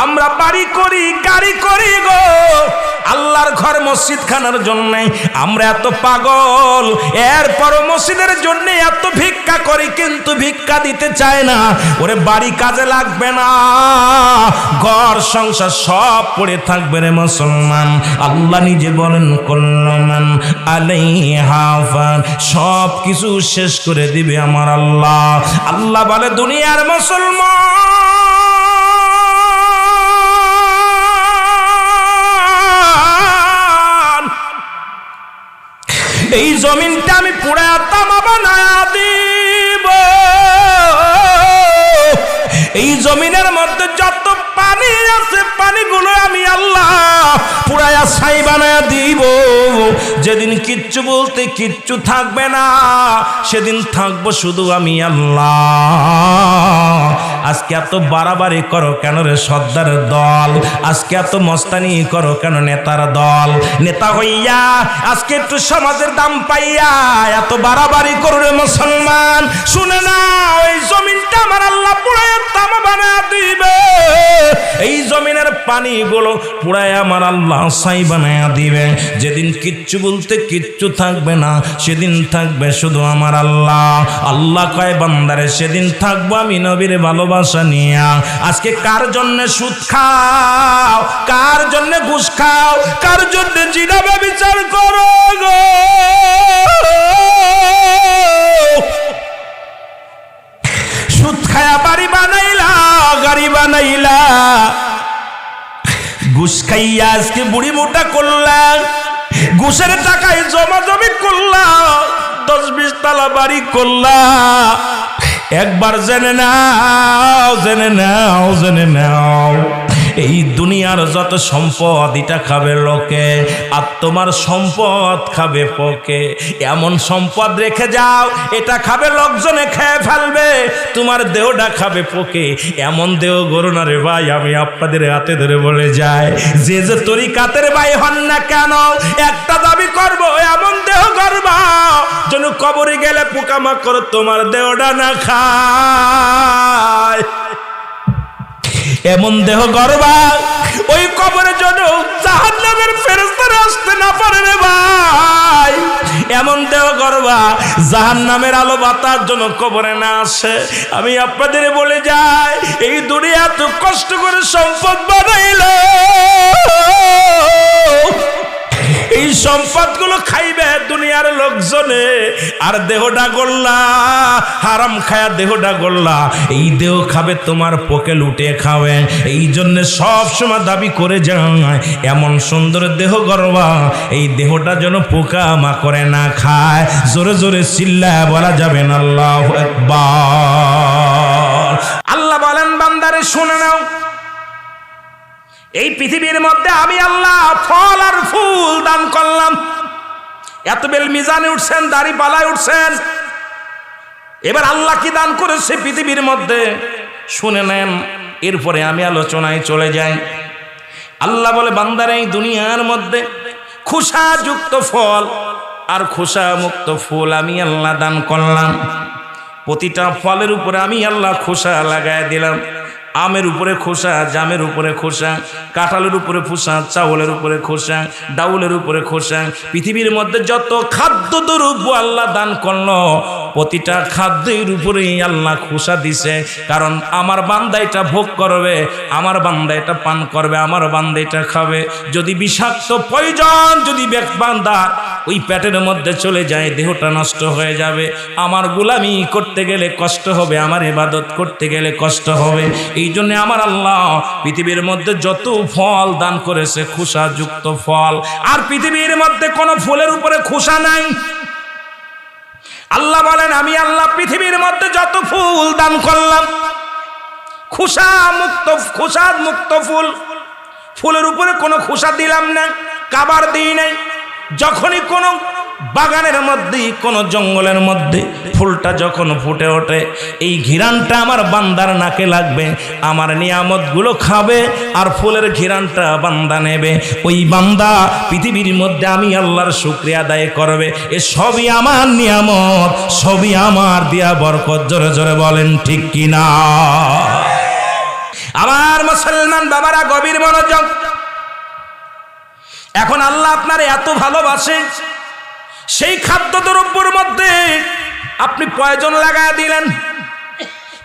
আমরা বাড়ি করি, গাড়ি করি গো আল্লাহর ঘর মসজিদ খানার জন্য। আমরা এত পাগল, এরপর মসজিদের জন্য এত ভিক্ষা করি, কিন্তু ভিক্ষা দিতে চায় না। ওরে বাড়ি কাজে লাগবে না, ঘর সংসার সব পড়ে থাকবে রে মুসলমান। আল্লাহ নিজে বলেন কুল্লু মান আলাইহা ফান, সব কিছু শেষ করে দিবে আমার আল্লাহ। আল্লাহ বলে দুনিয়ার মুসলমান, এই জমিনটা আমি পুরা তামা বানায়া দিব। এই জমিনের মধ্যে যত পানি আছে পানিগুলো আমি আল্লাহ পুরায়া ছাই বানায়া দিব। যেদিন কিচ্ছু বলতে কিচ্ছু থাকবে না, সেদিন থাকবো শুধু আমি আল্লাহ। আজকে এত বাড়াবাড়ি করো কেন রে সর্দার দল? আজকে এত মস্তানি করো কেন নেতার দল? নেতা হইয়া আজকে একটু সমাজের দাম পাইয়া এত বাড়াবাড়ি করো রে মুসলমান। শুনে না, ওই জমিনটা আমার আল্লাহ পুরায়া তামা বানায়া দিবে। এই জমিনের পানিগুলো পুরাই আমার আল্লাহ ছাই বানায়া দিবে। যেদিন কিচ্ছু বলতে কিচ্ছু থাকবে না, সেদিন থাকবে শুধু আমার আল্লাহ। আল্লাহ কয় বান্দারে সেদিন থাকবো আমি নবীর ভালোবাসা নিয়া। আজকে কার জন্য সুদ খাও, কার জন্য ঘুষ খাও, কার জন্য জিনা ব্যভিচার করো গো? সুদ খায়া বাড়ি বানাইলা, গাড়ি বানাইলা, ঘুষ খাইয়া আজকে বুড়ি মোটা করলা, ঘুষের টাকায় জমা জমি করলা, 10-20 তলা বাড়ি করলা। একবার জেনে নাও, জেনে নাও, জেনে নাও, এই দুনিয়ার যত সম্পদ এটা খাবে লোকে, আর তোমার সম্পদ খাবে পোকে। এমন সম্পদ রেখে যাও, এটা খাবে লোকজনে খেয়ে ফেলবে, তোমার দেহটা খাবে পোকে। এমন দেহ গরু না রে ভাই, আমি আপনাদের হাতে ধরে বলে যাই, যে যে তরিকাতের ভাই হন না কেন, একটা দাবি করব, এমন দেহ করবা যেন কবরে গেলে পোকামাকড় তোমার দেহটা না খায়। এমন দেহ গর্বা ওই কবরে যেন জাহান্নামের ফেরেশতারা আসতে না পারে রে ভাই। এমন দেহ গর্বা জাহান্নামের আলো বাতাস যেন কবরে না আসে। আমি আপনাদের বলে যাই, এই দুনিয়া এত কষ্ট করে সম্পদ বানাইলো, এই সম্পদগুলো খাইবে দুনিয়ার লোকজনে, আর দেহটা গল্লা হারাম খায়া দেহটা গল্লা, এই দেহ খাবে তোমার পোকে লুটে খাবে। এই জন্য সব সময় দাবি করে যায়, এমন সুন্দর দেহ গর্বা এই দেহটা যেন পোকা মাকড়ে না খায়। জোরে জোরে চিল্লায় বলা যাবে না আল্লাহু আকবার। আল্লাহ বলেন বান্দারে শুনে নাও, এই পৃথিবীর মধ্যে আমি আল্লাহ ফল আর ফুল দান করলাম। এত বেল মিজানে উঠছেন, দাড়ি পালায় উঠছেন, এবার আল্লাহ কি দান করেছে পৃথিবীর মধ্যে শুনে নেন, এরপরে আমি আলোচনায় চলে যাই। আল্লাহ বলে বান্দার এই দুনিয়ার মধ্যে খোসাযুক্ত ফল আর খোসা মুক্ত ফুল আমি আল্লাহ দান করলাম। প্রতিটা ফলের উপরে আমি আল্লাহ খোসা লাগায় দিলাম। আমের উপরে খোসা, জামের উপরে খোসা, কাঁঠালের উপরে খোসা, চাউলের উপরে খোসা, ডাউলের উপরে খোসা। পৃথিবীর মধ্যে যত খাদ্য দ্রব্য আল্লাহ দান করলো, প্রতিটা খাদ্যের উপরেই আল্লাহ খোসা দিছে। কারণ আমার বান্দা এটা ভোগ করবে, আমার বান্দা এটা পান করবে, আমার বান্দা এটা খাবে। যদি বিষাক্ত পয়জন যদি বান্দা ওই পেটের মধ্যে চলে যায়, দেহটা নষ্ট হয়ে যাবে। আমার গোলামি করতে গেলে কষ্ট হবে, আমার ইবাদত করতে গেলে কষ্ট হবে। এই জন্য আমার আল্লাহ পৃথিবীর মধ্যে যত ফল দান করেছে খোসাযুক্ত ফল, আর পৃথিবীর মধ্যে কোনো ফুলের উপরে খোসা নাই। আল্লাহ বলেন আমি আল্লাহ পৃথিবীর মধ্যে যত ফুল দান করলাম খোসা মুক্ত ফুল, ফুলের উপরে কোনো খোসা দিলাম না, কাবার দিই নাই। যখনই কোনো বাগানের মধ্যে, কোনো জঙ্গলের মধ্যে ফুলটা যখন ফুটে ওঠে, এই ঘিরানটা আমার বান্দার নাকে লাগবে, আমার নিয়ামতগুলো খাবে, আর ফুলের ঘিরানটা বান্দা নেবে। ওই বান্দা পৃথিবীর মধ্যে আমি আল্লাহর শুকরিয়া আদায় করবে। এ সবই আমার নিয়ামত, সবই আমার দেয়া বরকত। জোরে জোরে বলেন ঠিক কিনা? আমার মুসলমান বাবারা গভীর মনোযোগ। এখন আল্লাহ আপনার এত ভালোবাসে, সেই খাদ্যদ্রব্যের মধ্যে আপনি পয়জন লাগায় দিলেন।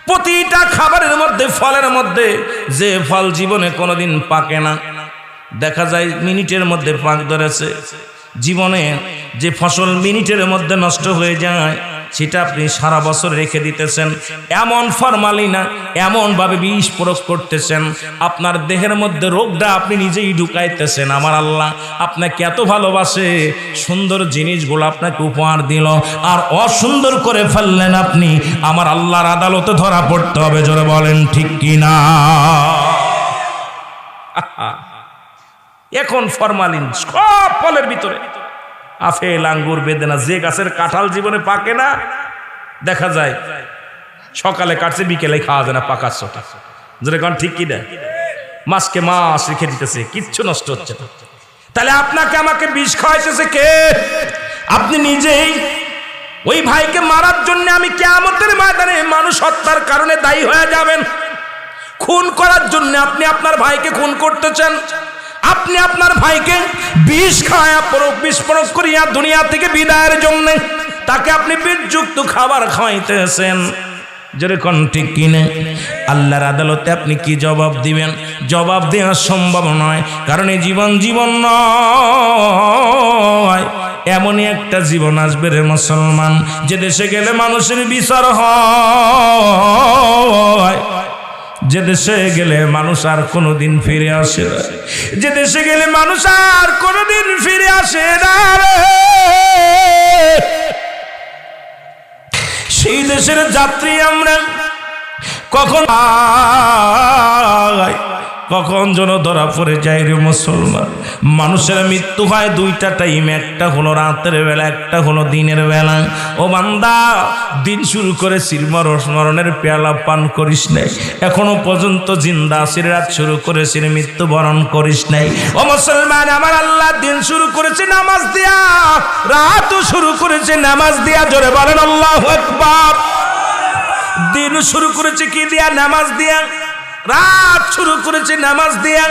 প্রতিটা খাবারের মধ্যে, ফলের মধ্যে, যে ফল জীবনে কোনোদিন পাকে না, দেখা যায় মিনিটের মধ্যে পাক ধরেছে। জীবনে যে ফসল মিনিটের মধ্যে নষ্ট হয়ে যায়, সেটা আপনি সারা বছর রেখে দিতেছেন। এমন ফরমালিনা, এমনভাবে বিষ প্রয়োগ করতেছেন, আপনার দেহের মধ্যে রোগটা আপনি নিজেই ঢুকাইতেছেন। আমার আল্লাহ আপনাকে এত ভালোবাসে, সুন্দর জিনিসগুলো আপনাকে উপহার দিল, আর অসুন্দর করে ফেললেন আপনি। আমার আল্লাহর আদালতে ধরা পড়তে হবে। জোরে বলেন ঠিক কিনা? এখন ফরমালিন সব ফলের ভিতরে, আপেল, আঙ্গুর, বেদেনা, যে গাছের কাঁঠাল জীবনে পাকে না, দেখা যায় সকালে কাটছে, বিকেলে খাওয়া যায় না, পাকার সোটা। যেরকম ঠিক কি না? মাসকে মাস রেখে দিতেছে, কিচ্ছু নষ্ট হচ্ছে না। তাহলে আপনাকে আমাকে বিষ খাওয়াইতেছে কে? আপনি নিজেই। ওই ভাইকে মারার জন্য আমি কিয়ামতের ময়দানে মানুষ হত্যার কারণে দায়ী হয়ে যাবেন। খুন করার জন্য আপনি আপনার ভাইকে খুন করতেছেন। আপনি আপনার ভাইকে বিষ খাওয়া, বিষ প্রয়োগ করিয়া দুনিয়া থেকে বিদায়ের জন্য তাকে আপনি বিষযুক্ত খাবার খাওয়াইতেছেন। যেরকম ঠিক কিনে আল্লাহর আদালতে আপনি কি জবাব দিবেন? জবাব দেওয়া সম্ভব নয়, কারণ এই জীবন নয়। এমনই একটা জীবন আসবে রে মুসলমান, যে দেশে গেলে মানুষের বিচার হয়, যে দেশে গেলে মানুষ আর কোনোদিন ফিরে আসে না, যে দেশে গেলে মানুষ আর কোনোদিন ফিরে আসে না রে। সেই দেশের যাত্রী আমরা কখন যেন ধরা পড়ে যায় রে মুসলমান। মানুষের মৃত্যু হয় দুইটা টাইম, একটা হলো রাতের বেলা, একটা হলো দিনের বেলা। ও বান্দা, দিন শুরু করে মরণের পেয়ালা পান করিস নাই, এখনো পর্যন্ত জিন্দা আসির। রাত শুরু করেছিস, মৃত্যুবরণ করিস নাই। ও মুসলমান, আমার আল্লাহ দিন শুরু করেছে নামাজ দিয়া, রাতও শুরু করেছে নামাজ দিয়া। জোরে বলেন আল্লাহু আকবার। দিন শুরু করেছে কি দিয়া? নামাজ দিয়া। রাত শুরু করেছে নামাজ দিয়া।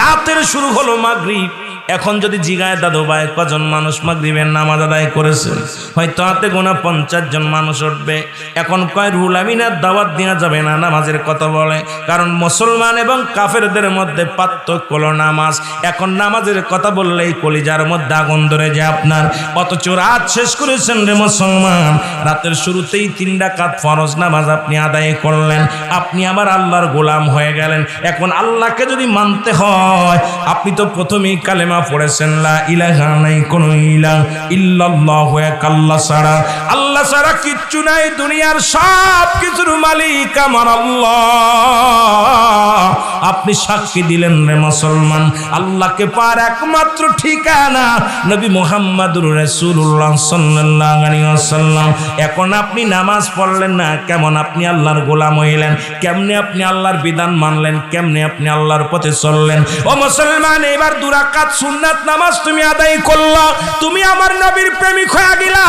রাতের শুরু হলো মাগরিব। এখন যদি জিগায় দাদু ভাই কজন মানুষ মাগরিবের নামাজ আদায় করেছে, হয়তো হাতে গোনা 50 জন মানুষ উঠবে। এখন কয় রুহুল আমিনের দাওয়াত দেওয়া যাবে না, নামাজের কথা বলে, কারণ মুসলমান এবং কাফেরদের মধ্যে পার্থক্য হলো নামাজ। এখন নামাজের কথা বললেই কলিজার মধ্যে আগুন ধরে যায় আপনার। অথচ রাত শেষ করেছেন রে মুসলমান, রাতের শুরুতেই 3 রাকাত ফরজ নামাজ আপনি আদায় করলেন, আপনি আবার আল্লাহর গোলাম হয়ে গেলেন। এখন আল্লাহকে যদি মানতে হয়, আপনি তো প্রথমেই কালেমা পড়েছেন, লা ইলাহা, নাই কোন ইলাহ ইল্লাল্লাহু, এক আল্লাহ ছাড়া, আল্লাহ ছাড়া কিচ্ছু নাই। দুনিয়ার সব কিছুর মালিক আমার আল্লাহ। আপনি সাক্ষী দিলেন রে মুসলমান, আল্লাহকে পার একমাত্র ঠিকানা নবী মুহাম্মদুর রাসূলুল্লাহ সাল্লাল্লাহু আলাইহি ওয়াসাল্লাম। এখন আপনি নামাজ পড়লেন না, কেমন আপনি আল্লাহর গোলাম হইলেন? কেমনে আপনি আল্লাহর বিধান মানলেন? কেমনে আপনি আল্লাহর পথে চললেন? ও মুসলমান, এবার 2 রাকাত সুন্নাত নামাজ তুমি আদায় করলা, তুমি আমার নবীর প্রেমিক হয়ে গেলা।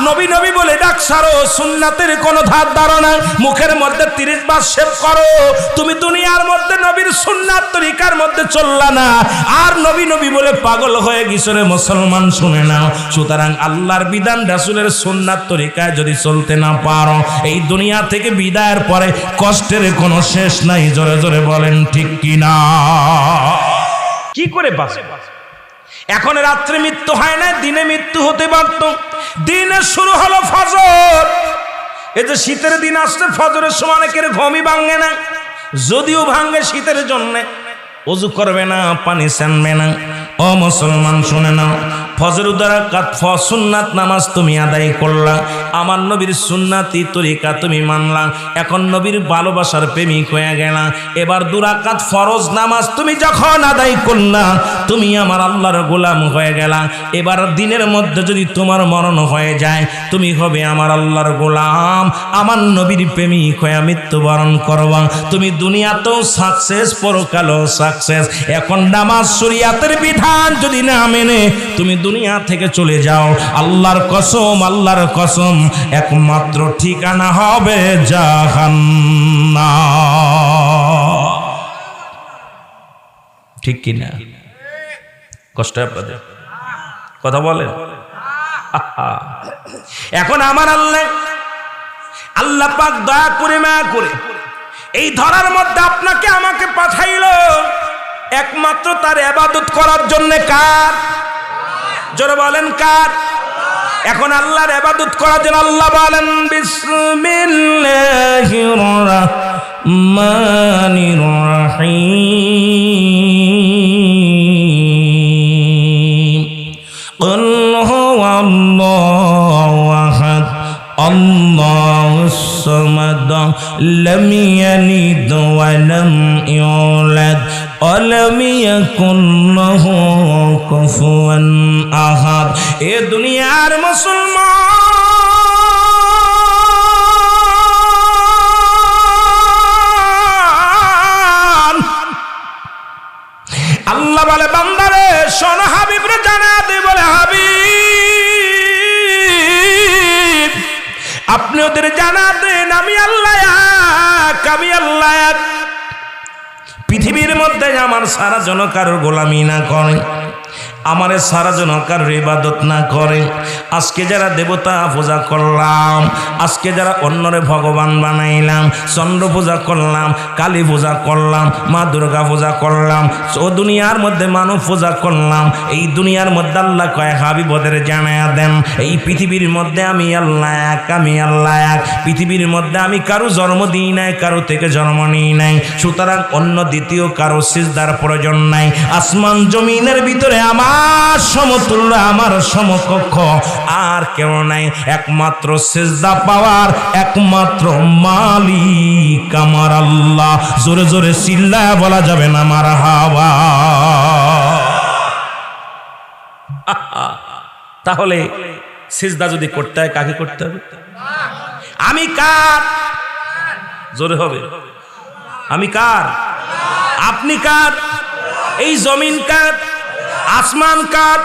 নবী নবী বলে ডাক ছাড়ো, সুন্নাতের কোনো ধার ধারণা, মুখের মধ্যে 30 বার শেভ করো। তুমি দুনিয়ার মধ্যে নবীর সুন্নাত তরিকার মধ্যে চললা না, আর নবী নবী বলে পাগল হয়ে গেছো রে মুসলমান। শুনে নাও, সুতরাং আল্লাহর বিধান রাসূলের সুন্নাত তরিকায় যদি চলতে না পারো, এই দুনিয়া থেকে বিদায়ের পরে কষ্টের কোনো শেষ নাই। জোরে জোরে বলেন ঠিক কিনা? কি করে বাঁচে? এখন রাত্রে মৃত্যু হয় না, দিনে মৃত্যু হতে পারত। দিনের শুরু হলো ফজর। এই যে শীতের দিন আসছে, ফজরের সময় অনেকের ঘুমই ভাঙে না, যদিও ভাঙে শীতের জন্য, ওযু করবে না, পানি ছানবে না। ও মুসলমান শুনে নাও, ফজর 2 রাকাত সুন্নাত নামাজ তুমি আদায় করলা, আমার নবীর সুন্নাতি তরিকা তুমি মানলা, এখন নবীর ভালোবাসার প্রেমিক হয়ে গেলা। এবার 2 রাকাত ফরজ নামাজ তুমি যখন আদায় করলা, তুমি আমার আল্লাহর গোলাম হয়ে গেলা। এবার দিনের মধ্যে যদি তোমার মরণ হয়ে যায়, তুমি হবে আমার আল্লাহর গোলাম, আমার নবীর প্রেমিক হয়ে মৃত্যুবরণ করবা। তুমি দুনিয়াতেও সাকসেস, পরকালেও সাকসেস। সাকসেস। এখন নামাজ শরীয়তের বিধান যদি না মেনে তুমি দুনিয়া থেকে চলে যাও, আল্লাহর কসম একমাত্র ঠিকানা হবে জাহান্নাম। ঠিক কিনা? কষ্ট আপনাদের? কথা বলেন। এখন আমার আল্লাহ পাক দয়া করে মায়া করে এই ধরার মধ্যে আপনাকে আমাকে পাঠাইলো একমাত্র তার ইবাদত করার জন্য। কার? জোরে বলেন কার? এখন আল্লাহর ইবাদত করার জন্য আল্লাহ বলেন বিসমিল্লাহির রাহমানির রাহিম। কুল হুয়াল্লাহু আহাদ আল্লাহুস সামাদ লাম ইয়ালিদ ওয়া লাম ইউলাদ ওয়া লাম ইয়াকুল লাহু কুফুয়ান আহাদ। এ দুনিয়ার মুসলমান, আল্লাহ বলে বান্দারে শোনো, হাবিবরে জানা দে, বলে হাবিব আপনি ওদের জানা দেন আমি আল্লাহ এক, আমি আল্লাহ এক। পৃথিবীর মধ্যে আমার সারা জন কারোর গোলামি না করে, আমারে সারা জন কারোর ইবাদত না করে। আজকে যারা দেবতা পূজা করলাম, আজকে যারা অন্যরে ভগবান বানাইলাম, চন্দ্র পূজা করলাম, কালী পূজা করলাম, মা দুর্গা পূজা করলাম, ও দুনিয়ার মধ্যে মানব পূজা করলাম, এই দুনিয়ার মধ্যে আল্লাহ কয় হাবিব ওদের জানায়া দেন এই পৃথিবীর মধ্যে আমি আল্লাহ এক, আমি আল্লাহ এক। পৃথিবীর মধ্যে আমি কারো জন্ম দিই নাই, কারো থেকে জন্ম নিই নাই, সুতরাং অন্য দ্বিতীয় কারো সিজদার প্রয়োজন নাই। আসমান জমিনের ভিতরে আমার সমতুল্য, আমার সমকক্ষ আর কেউ নাই। একমাত্র সিজদা পাওয়ার একমাত্র মালিক আমার আল্লাহ। জোরে জোরে চিল্লায়া বলা যাবে না মারহাবা। তাহলে সিজদা যদি করতে হয় কাকে করতে হবে? আমি কার? জোরে হবে। আমি কার? আপনি কার? এই জমিন কার? আসমান কার?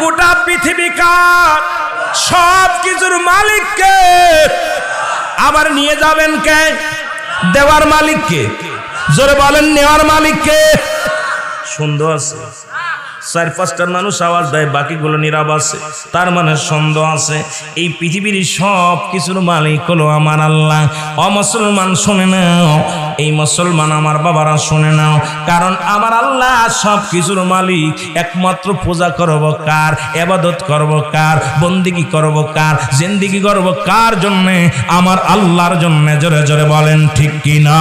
গোটা পৃথিবী কার? সব কিছুর মালিক কে? আবার নিয়ে যাবেন কে? দেওয়ার মালিক কে? জোরে বলেন নেওয়ার মালিক কে? সন্দেহ আছে? ৪-৫টা মানুষ আওয়াজ দেয়, বাকিগুলো নীরব আছে, তার মানে সন্দেহ আছে। এই পৃথিবীর সব কিছুর মালিক হলো আমার আল্লাহ। অমুসলমান শুনে নাও, এই মুসলমান আমার বাবারা শুনে নাও, কারণ আমার আল্লাহ সব কিছুর মালিক। একমাত্র পূজা করব কার? ইবাদত করব কার? বন্দেগী করব কার? জিন্দেগি করব কার জন্য? আমার আল্লাহর জন্য। জোরে জোরে বলেন ঠিক কিনা?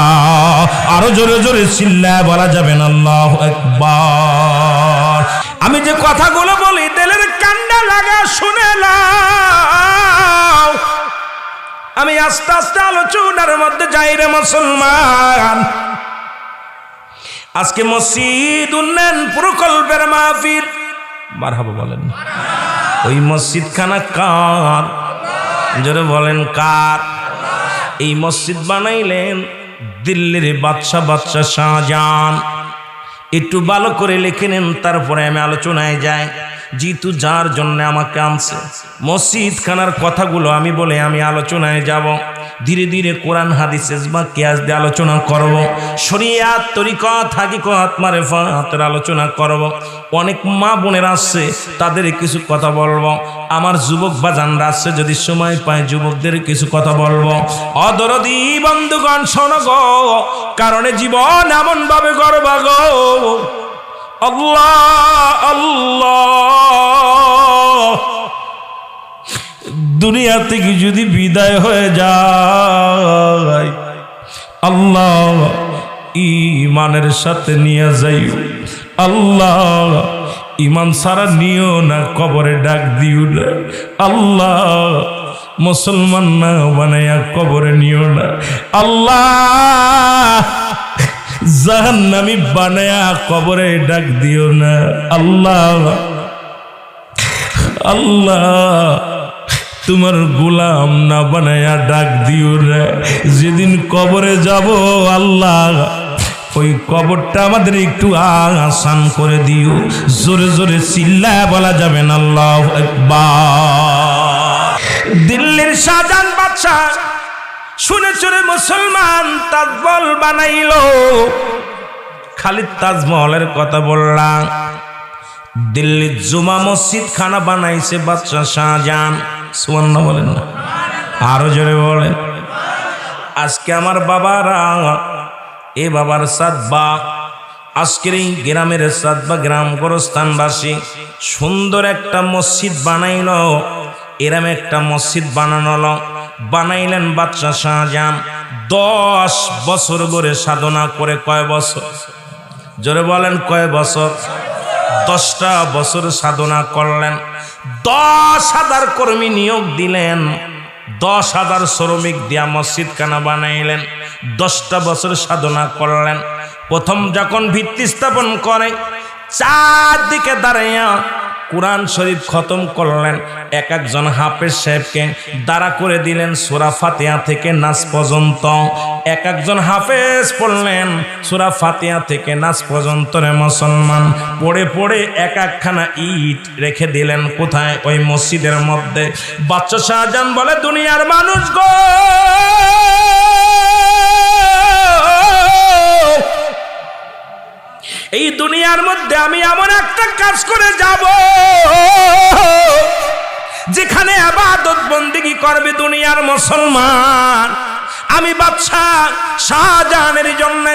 আরো জোরে জোরে চিল্লায় বলা যাবে না আল্লাহু আকবার। আমি যে কথাগুলো বলি দিলের কান্ডা লাগা শুনে নাও। আমি আস্তে আস্তে আলোচনার মধ্যে যাই রে মুসলমান। আজকে মসজিদ উন্নয়ন প্রকল্পের মাহফিল, মারহাবা বলেন। ওই মসজিদ খানা কার? জোরে বলেন কার? এই মসজিদ বানাইলেন দিল্লির বাদশাহ শাহজাহান। একটু ভালো করে লিখে নেন, তারপরে আমি আলোচনায় যাই। জিতু যার জন্য আমাকে আনছে, মসজিদ খানার কথাগুলো আমি বলে আমি আলোচনায় যাব। ধীরে ধীরে কোরআন হাদিস ইজমা কিয়াস দিয়ে আলোচনা করব, শরিয়াত তরিকত হাকিকত মারিফাতের আলোচনা করব। অনেক মা বোনেরা আসছে, তাদের কিছু কথা বলবো। আমার যুবক বাজানরা আসছে, যদি সময় পায় যুবকদের কিছু কথা বলবো। অদরদি বন্ধুগণ শোনো গো, কারণে জীবন এমন ভাবে গড়বা গো। আল্লাহ আল্লাহ, দুনিয়া থেকে যদি বিদায় হয়ে যায়, আল্লাহ ঈমানের সাথে নিয়ে যাই। আল্লাহ ঈমান সারা নিও না, কবরে ডাক দিও না। আল্লাহ মুসলমান না বানায়া কবরে নিও না। আল্লাহ জাহান্নামী বানায়া কবরে ডাক দিও না। আল্লাহ আল্লাহ তোমার গোলাম না বানায়া ডাক দিও না। যেদিন কবরে যাব আল্লাহ, ওই কবরটা আমাদের একটু আসান করে দিও। জোরে জোরে চিল্লায় বলা যাবে না আল্লাহু আকবার। দিল্লির শাহজাহান বাদশা শুনে শুনে মুসলমান তাজমহল বানাইলো। খালি তাজমহলের কথা বললাম, দিল্লির জুমা মসজিদ খানা বানাইছে বাদশা শাহজাহান। সুবহানাল্লাহ বলেন না, আরো জোরে বলেন। আজকে আমার বাবারা, এ বাবার সাদবা, আজকের এই গ্রামের সাদবা গ্রাম গোরস্থানবাসী সুন্দর একটা মসজিদ বানাইল। এরম একটা মসজিদ বানাইলেন বাদশা শাহজাহান। 10 বছর ধরে সাধনা করে। কয় বছর? জোরে বলেন, কয় বছর? 10টা বছর সাধনা করলেন। 10,000 কর্মী নিয়োগ দিলেন, 10,000 শ্রমিক দিয়া মসজিদ খানা বানাইলেন। 10টা বছর সাধনা করলেন। প্রথম যখন ভিত্তি স্থাপন করে, চারদিকে দাঁড়াইয়া কুরআন শরীফ খতম করলেন। এক একজন হাফেজ সাহেবকে দাঁড়া করে দিলেন সূরা ফাতিহা থেকে নাস পর্যন্ত। এক একজন হাফেজ পড়লেন সূরা ফাতিহা থেকে নাস পর্যন্ত। রে মুসলমান, পড়ে পড়ে এক একখানা ইট রেখে দিলেন। কোথায়? ওই মসজিদের মধ্যে। বাদশা শাহজাহান বলে, দুনিয়ার মানুষ গো, এই দুনিয়ার মধ্যে আমি এমন একটা কাজ করে যাব যেখানে ইবাদত বন্দেগী করবে দুনিয়ার মুসলমান। আমি বাদশা শাহজাহানের জন্য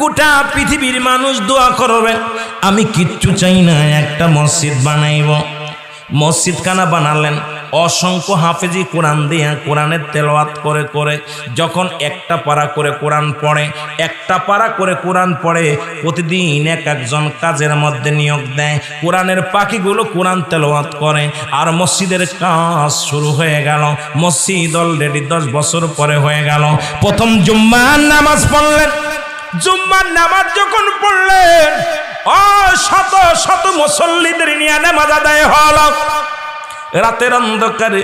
গোটা পৃথিবীর মানুষ দোয়া করবে। আমি কিচ্ছু চাই না, একটা মসজিদ বানাইব। মসজিদ খানা বানালেন। অসংখ্য হাফেজি কোরআন দিয়া কোরআনের তেলাওয়াত করে করে যখন একটা পারা করে কোরআন পড়ে, একটা পারা করে কোরআন পড়ে, প্রতিদিন এক একজন কাজের মধ্যে নিয়োগ দেয়। কোরআনের পাখিগুলো কোরআন তেলাওয়াত করে। আর মসজিদের কাজ শুরু হয়ে গেল। মসজিদ অলরেডি 10 বছর পরে হয়ে গেল। প্রথম জুম্মার নামাজ পড়লেন। জুম্মার নামাজ যখন পড়লেন, শত শত মুসল্লিদের নিয়ে নামাজ আদায় হলো। রাতের অন্ধকারে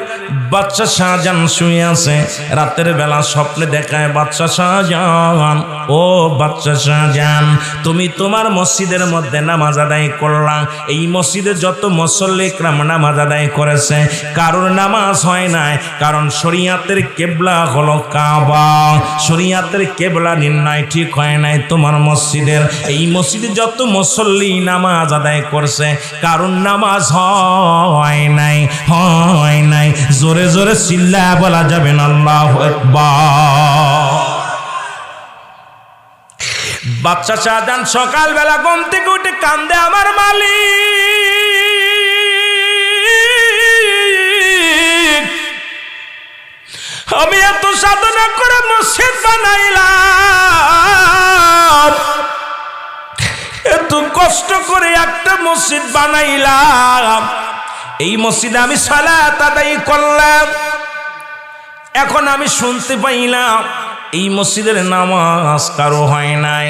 বাদশা শাহজাহান শুয়ে আছে। রাতের বেলা স্বপ্নে দেখায় বাদশা শাহজাহান, ও বাদশা শাহজাহান, তুমি তোমার মসজিদের মধ্যে নামাজ আদায় করলা। এই মসজিদে যত মুসল্লি ইকরাম নামাজ আদায় করেছে, কারোর নামাজ হয় নাই। কারণ শরিয়াতের কেবলা হলো কাবা। শরিয়াতের কেবলা নির্ণয় ঠিক হয় নাই তোমার মসজিদের। এই মসজিদে যত মুসল্লি নামাজ আদায় করছে, কারোর নামাজ হয় নাই, হয় নাই। জোরে জোরে চিল্লায় বলা যাবে না আল্লাহু আকবার। বাদশা শাহজাহান সকালবেলা ঘুম থেকে উঠে কান্দে, আমার মালিক, আমি এত সাধনা করে মসজিদ বানাইলাম, এত কষ্ট করে একটা মসজিদ বানাইলাম, এই মসজিদে আমি সালাত আদায় করলাম। এখন আমি শুনতে পাইলাম এই মসজিদের নামাজ কারো হয় নাই।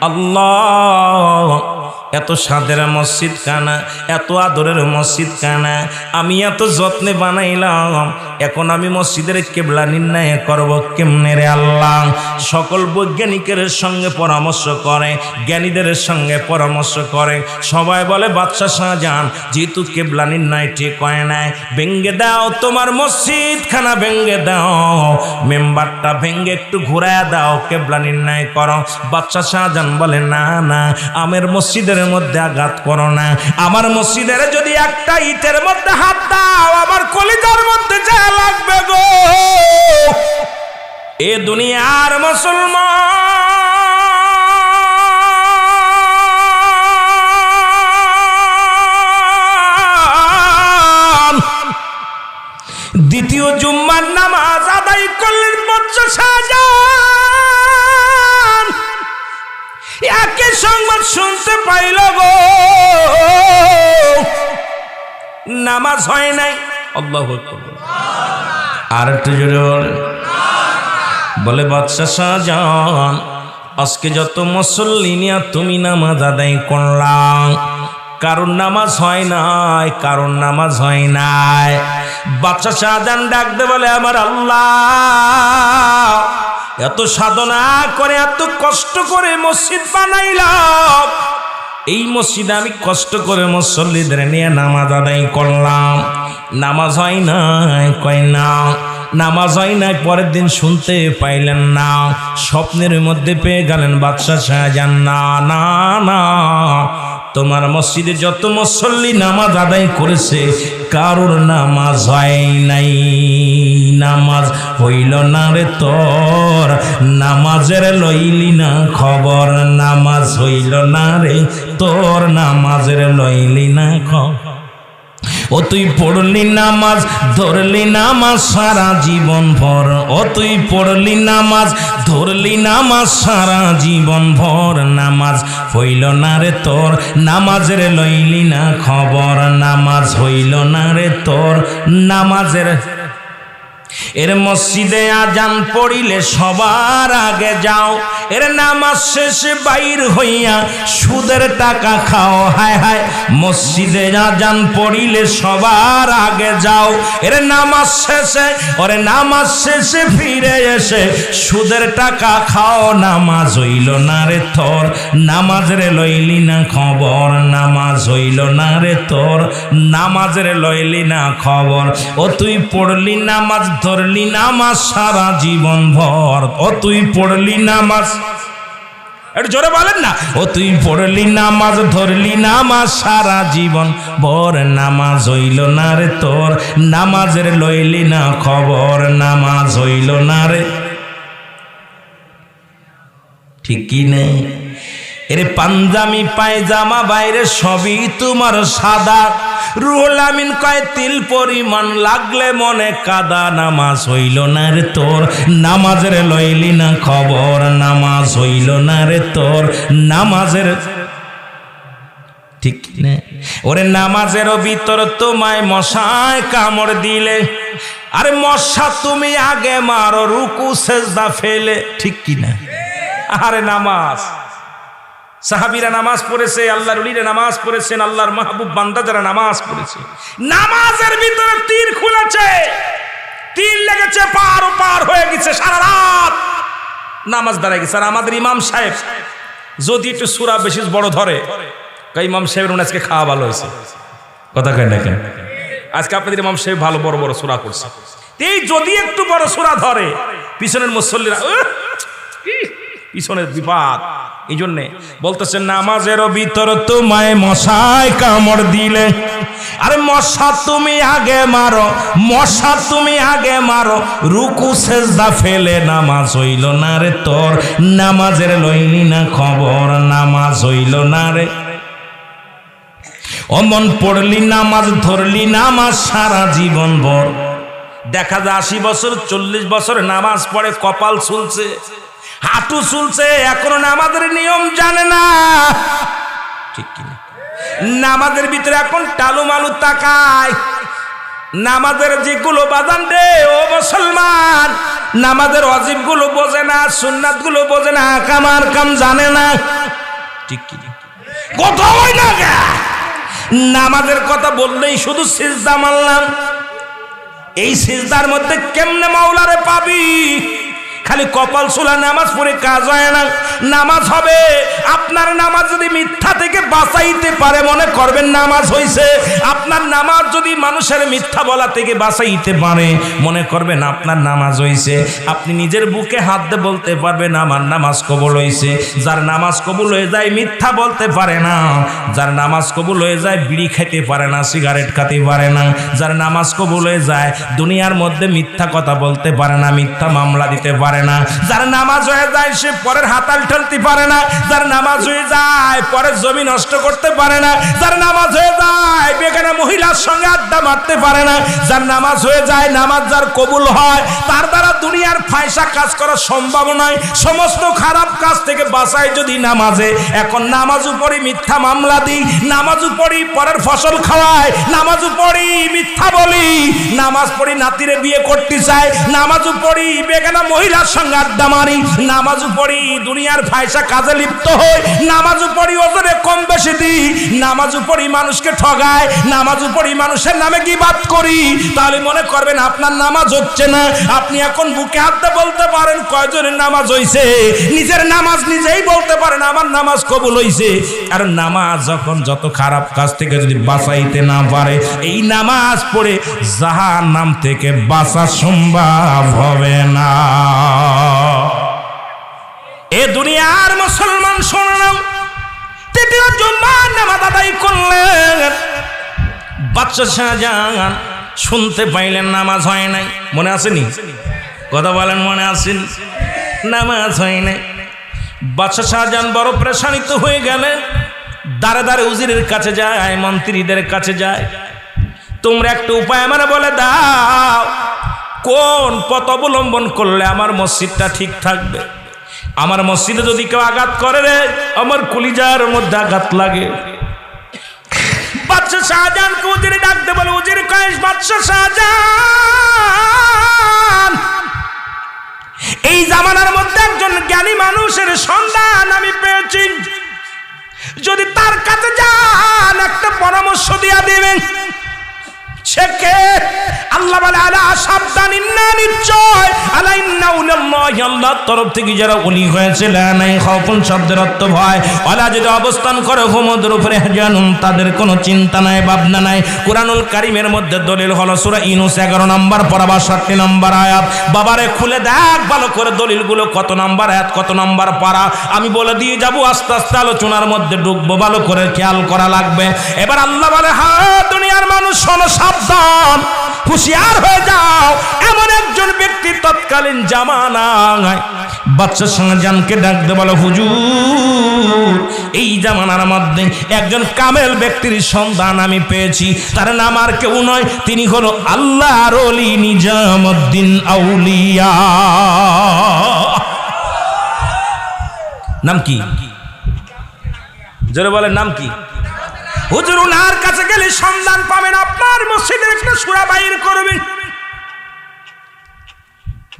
আল্লাহ, এত সাদের মসজিদ কানা, এত আদরের মসজিদ কানা, আমি এত যত্নে বানাইলাম, এখন আমি মসজিদের কেবলা নির্ণয় করব কেমনে রে আল্লাহ? সকল বৈজ্ঞানিকের সঙ্গে পরামর্শ করে, জ্ঞানীদের সঙ্গে পরামর্শ করে। সবাই বলে, বাদশা শাহজাহান, যেহেতু কেবলা নির্ণয় ঠিক হয় নাই, ভেঙ্গে দাও তোমার মসজিদ খানা, ভেঙ্গে দাও, মেম্বারটা ভেঙ্গে একটু ঘুরায় দাও, কেবলা নির্ণয় করো। বাদশা শাহজাহান বলে, না না, আমার মসজিদের মধ্যে আঘাত করো না। আমার মসজিদের যদি একটা ইটের মধ্যে হাত দাও, আমার কলিজার মধ্যে যা লাগবে গো। এ দুনিয়ার মুসলমান দ্বিতীয় জুম্মার নামাজ আদায় করলেন বাদশা শাহজাহান। একই সংবাদ শুনতে পাইল গো, নামাজ হয় নাই। আল্লাহু আকবার। আর একটু জোরে বলে, বাদশা শাহজাহান, আজকে যত মুসল্লি নিয়া তুমি নামাজ আদায় করলাম, কারণ নামাজ হয় নাই, কারণ নামাজ হয় নাই। বাদশা শাহজাহান ডাকতে বলে, আমার আল্লাহ, এত সাধনা করে এত কষ্ট করে মসজিদ বানাইলাম, এই মসজিদে আমি কষ্ট করে মুসল্লিদের নিয়ে নামাজ আদায় করলাম, নামাজ হয় নাই, কয় না নামাজ হয় নাই। পরের দিন শুনতে পাইলেন না, স্বপ্নের মধ্যে পেয়ে গেলেন বাদশাহ শাহজাহান, না না না, তোমার মসজিদে যত মুসল্লি নামাজ আদায় করেছে কারোর নামাজ হয় নাই, নামাজ হইল না রে তোর, নামাজের লইলি না খবর, নামাজ হইল না রে তোর, নামাজের লইলি না খবর। ও তুই পড়লি নামাজ ধরলি নামাজ সারা জীবন ভর, ও তুই পড়লি নামাজ ধরলি নামাজ সারা জীবন ভর, নামাজ হইল না রে তোর, নামাজের লইলি না খবর, নামাজ হইল না রে তোর, নামাজের। এর মসজিদে আজান পড়িলে সবার আগে যাও, এর নামাজ শেষে বাইর হইয়া সুদের টাকা খাও, হায় হায়। মসজিদে আজান পড়িলে সবার আগে যাও, এর নামাজ শেষে, ওরে নামাজ শেষে ফিরে এসে সুদের টাকা খাও, নামাজ হইল না রে তোর, নামাজের লইলি না খবর, নামাজ হইল না রে তোর, নামাজের লইলি না খবর। ও তুই পড়লি নামাজ ধরলি নামাজ সারা জীবন ভর, ও তুই পড়লি নামাজ, একটু জোরে বলেন না, ও তুই পড়লি নামাজ ধরলি নামাজ সারা জীবন ভর, নামাজ হইল না রে তোর, নামাজের লইলি না খবর, নামাজ হইল না রে। ঠিক কি নেই? এর পাঞ্জামি পায়জামা বাইরে সবই তোমার সাদা, রুহুল আমিন কয় তিল পরিমাণ লাগলে মনে কাদা, নামাজ হইল না রে তোর, নামাজের লইলি না খবর, নামাজ হইল না রে তোর, নামাজের। ঠিক না? ওরে নামাজের ভিতর তোমায় মশায় কামড় দিলে, আরে মশা তুমি আগে মারো রুকু সেজদা ফেলে, ঠিক কি না? আরে নামাজ, সাহাবীরা নামাজ পড়েছে, আল্লাহর ওলিরা নামাজ পড়েছেন, আল্লাহর মাহবুব বান্দা যারা নামাজ পড়েছে, নামাজের ভিতরে তীর খুলেছে, তীর লেগেছে, পার ও পার হয়ে গেছে, সারা রাত নামাজ দাঁড়ায় গেছে। আর আমাদের ইমাম সাহেব যদি একটু সূরা বেশি বড় ধরে, ইমাম সাহেবের আজকে খাওয়া ভালো হয়েছে, কথা কয় না কেন? আজকে আপনাদের ইমাম সাহেব ভালো বড় বড় সূরা করছে, এই যদি একটু বড় সূরা ধরে পিছনের মুসল্লিরা পিছনের বিপদ। এই জন্যে বলতেছেন নামাজের ভিতর তোমায় মশায় কামড় দিলে, আরে মশা তুমি আগে মারো, মশা তুমি আগে মারো রুকু সেজদা ফেলে, নামাজ হইল না রে তোর, নামাজের লইলি না খবর, নামাজ হইল না রে। অমন পড়লি নামাজ ধরলি নামাজ সারা জীবন ভর, দেখা যায় 80 বছর 40 বছর নামাজ পড়ে, কপাল চুলছে, হাঁটু চুলছে, এখনো নামাজের নিয়ম জানে না, ঠিক কিনা? নামাজের ভিতরে এখন টালু মালু তাকায়, নামাজের যেগুলো বাজান রে ও মুসলমান, নামাজের ওয়াজিব গুলো বোঝে না, সুন্নাত গুলো বোঝে না, কামার কাম জানে না, ঠিক কিনা? কথা হয় না, নামাজের কথা বললেই শুধু সিজদা মারলাম, এই সিজদার মধ্যে কেমনে মাওলারে পাবি? খালি কপাল চুলা নামাজ পড়ে কাজ হয় না। নামাজ হবে, আপনার নামাজ যদি মিথ্যা থেকে বাঁচাইতে পারে মনে করবেন নামাজ হইছে, আপনার নামাজ যদি মানুষের মিথ্যা বলা থেকে বাঁচাইতে পারে মনে করবেন আপনার নামাজ হইছে। আপনি নিজের বুকে হাত দিয়ে বলতে পারবেন আমার নামাজ কবুল হইছে। যার নামাজ কবুল হয়ে যায় মিথ্যা বলতে পারে না, যার নামাজ কবুল হয়ে যায় বিড়ি খেতে পারে না, সিগারেট খেতে পারে না, যার নামাজ কবুল হয়ে যায় দুনিয়ার মধ্যে মিথ্যা কথা বলতে পারে না, মিথ্যা মামলা দিতে পারে না, যার নামাজ হয়ে যায় সে পরের হাতাল ঠেলতে পারে না, যার নামাজ হয়ে যায় পরের জমি নষ্ট করতে পারে না, যার নামাজ হয়ে যায় বেগানা মহিলার সঙ্গে আড্ডা মারতে পারে না, যার নামাজ হয়ে যায় নামাজ যার কবুল হয় তার দ্বারা দুনিয়ার ফায়সা কাজ করা সম্ভব নয়, সমস্ত খারাপ কাজ থেকে বাঁচায় যদি নামাজে। এখন নামাজ পড়ি মিথ্যা মামলা দিই, নামাজ পড়ি পরের ফসল খাওয়ায়, নামাজ পড়ি মিথ্যা বলি, নামাজ পড়ি নাতিরে বিয়ে করতে চাই, নামাজ পড়ি বেগানা মহিলার মহিলার সঙ্গে আড্ডা মারি, নামাজও পড়ি, দুনিয়ার ফায়সা কাজে লিপ্ত হই, নামাজও পড়ি, ওজনে কম বেশি দিই, নামাজও পড়ি, মানুষকে ঠগায়, নামাজও পড়ি, মানুষের নামে গীবাত করি, তাহলে মনে করবেন আপনার নামাজ হচ্ছে না। আপনি এখন বুকে হাত দিয়ে বলতে পারেন কয়জনের নামাজ হইছে? নিজের নামাজ নিজেই বলতে পারেন আমার নামাজ কবুল হইছে। আর নামাজ যখন যত খারাপ কাজ থেকে যদি বাঁচাইতে না পারে, এই নামাজ পড়ে জাহান্নাম থেকে বাঁচা সম্ভব হবে না। এ দুনিয়ার মুসলমান শোনাও, তৃতীয় জুমার নামাজ আদায় করলেন, বাদশা শাহজাহান শুনতে পাইলেন নামাজ হয় নাই। মনে আসেনি? কথা বলেন, মনে আসেন? নামাজ হয় নাই। বাদশা শাহজাহান বড় পেরেশানিত হয়ে গেলেন, দাঁড়ে দাঁড়ে উজিরের কাছে যায়, মন্ত্রীদের কাছে যায়, তোমরা একটা উপায় আমার বলে দাও, কোন পথ অবলম্বন করলে আমার মসজিদটা ঠিক থাকবে? আমার মসজিদে যদি কেউ আঘাত করে রে, আমার কলিজার মধ্যে আঘাত লাগে। বাদশা শাহজাহানকে উজিরে ডাকতে বলে, উজির কয়েস, বাদশা শাহজাহান, এই জামানার মধ্যে একজন জ্ঞানী মানুষের সন্ধান আমি পেয়েছি, যদি তার কাছে যান একটা পরামর্শ দিয়া দেবেন। সে কে? আল্লাহ বলে, আলা সাবধান, ইন্না নিশ্চয়, আলা ইন্না উনাল্লাহি, আল্লাহর তরফ থেকে যারা ওলি হয়েছে, লা নাই খাউফুন শব্দের অর্থ ভয়, ওয়ালা যদি অবস্থান করে হুমুদের উপরে জানুন, তাদের কোনো চিন্তা নাই, ভাবনা নাই। কুরআনুল কারীমের মধ্যে দলিল হলো সূরা ইউনূস 11 নম্বর পারা 62 নম্বর আয়াত। বাবারে খুলে দেখ ভালো করে দলিলগুলো, কত নম্বর আয়াত, কত নম্বর পারা, আমি বলে দিয়ে যাব, আস্তে আস্তে আলোচনার মধ্যে ঢুকবো, ভালো করে খেয়াল করা লাগবে। এবার আল্লাহ বলে, হ্যাঁ দুনিয়ার মানুষ শোনো, সাবধান, হুঁশিয়ার হয়ে যাও, এমন একজন ব্যক্তি তৎকালীন জামানায় বাদশা শাহজাহানকে ডাকতে বলো, হুজুর এই জামানার মধ্যে একজন কামেল ব্যক্তির সন্ধান আমি পেয়েছি, তার নাম আর কেউ নয়, তিনি হলো আল্লাহর ওলি নিজামউদ্দিন আউলিয়া। নাম কি? জোরে বলেন, নাম কি? হুজুর উনার কাছে গেলে সন্ধান পাবেন, আপনার মসজিদের একটা সূরা বাইর করবেন।